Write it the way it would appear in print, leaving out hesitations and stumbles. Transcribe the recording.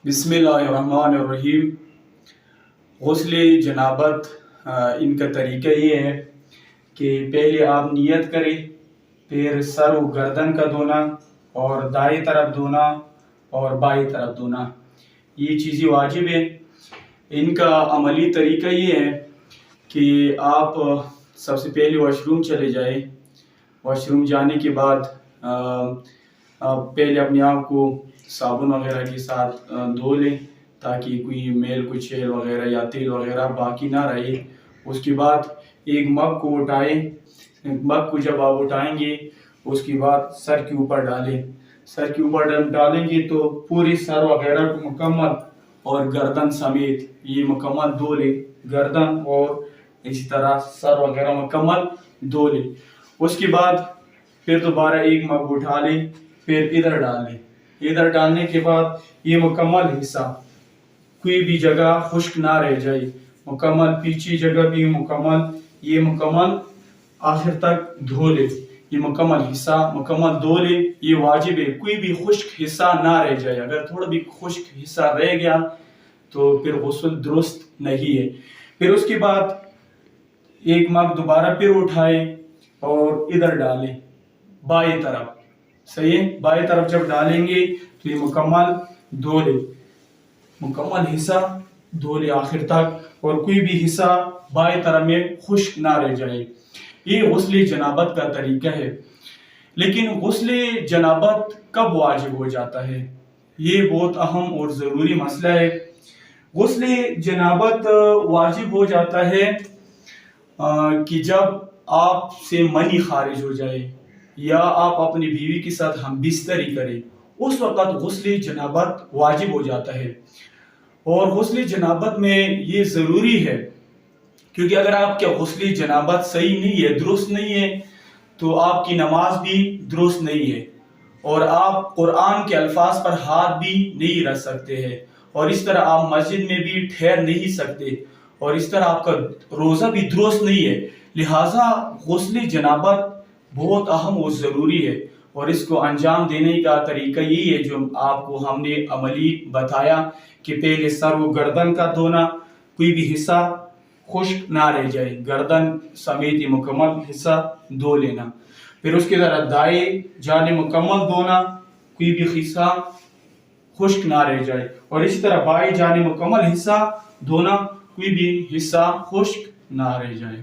بسم اللہ الرحمن الرحیم۔ غسل جنابت ان کا طریقہ یہ ہے کہ پہلے آپ نیت کریں، پھر سر و گردن کا دھونا اور دائیں طرف دھونا اور بائیں طرف دھونا، یہ چیزیں واجب ہے۔ ان کا عملی طریقہ یہ ہے کہ آپ سب سے پہلے واش روم چلے جائیں۔ واش روم جانے کے بعد پہلے اپنے آپ کو صابن وغیرہ کے ساتھ دھو لیں تاکہ کوئی میل کچیل وغیرہ یا تیل وغیرہ باقی نہ رہے۔ اس کے بعد ایک مگ کو اٹھائیں۔ مگ کو جب آپ اٹھائیں گے اس کے بعد سر کے اوپر ڈالیں۔ سر کے اوپر ڈالیں گے تو پوری سر وغیرہ کو مکمل اور گردن سمیت یہ مکمل دھو لیں، گردن اور اسی طرح سر وغیرہ مکمل دھو لیں۔ اس کے بعد پھر دوبارہ ایک مگ اٹھا لیں، پھر ادھر ڈال لیں۔ ادھر ڈالنے کے بعد یہ مکمل حصہ کوئی بھی جگہ خشک نہ رہ جائے، مکمل پیچھے جگہ بھی مکمل آخر تک دھو لے۔ یہ مکمل حصہ مکمل دھو لے، یہ واجب ہے، کوئی بھی خشک حصہ نہ رہ جائے۔ اگر تھوڑا بھی خشک حصہ رہ گیا تو پھر غسل درست نہیں ہے۔ پھر اس کے بعد ایک مگ دوبارہ پھر اٹھائیں اور ادھر ڈالیں بائیں طرف، صحیح ہے؟ بائیں طرف جب ڈالیں گے تو یہ مکمل دھو لے، مکمل حصہ دھو لے آخر تک، اور کوئی بھی حصہ بائیں طرف میں خشک نہ رہ جائے۔ یہ غسل جنابت کا طریقہ ہے۔ لیکن غسل جنابت کب واجب ہو جاتا ہے؟ یہ بہت اہم اور ضروری مسئلہ ہے۔ غسل جنابت واجب ہو جاتا ہے کہ جب آپ سے منی خارج ہو جائے یا آپ اپنی بیوی کے ساتھ ہم بستری کریں، اس وقت غسل جنابت واجب ہو جاتا ہے۔ اور غسل جنابت میں یہ ضروری ہے کیونکہ اگر آپ کا غسل جنابت صحیح نہیں ہے، درست نہیں ہے، تو آپ کی نماز بھی درست نہیں ہے، اور آپ قرآن کے الفاظ پر ہاتھ بھی نہیں رکھ سکتے ہیں، اور اس طرح آپ مسجد میں بھی ٹھہر نہیں سکتے، اور اس طرح آپ کا روزہ بھی درست نہیں ہے۔ لہٰذا غسل جنابت بہت اہم اور ضروری ہے، اور اس کو انجام دینے کا طریقہ یہی ہے جو آپ کو ہم نے عملی بتایا کہ پہلے سر و گردن کا دھونا، کوئی بھی حصہ خشک نہ رہ جائے، گردن سمیت مکمل حصہ دھو لینا۔ پھر اس کے ذرا دائیں جانب مکمل دھونا، کوئی بھی حصہ خشک نہ رہ جائے، اور اسی طرح بائیں جانب مکمل حصہ دھونا، کوئی بھی حصہ خشک نہ رہ جائے۔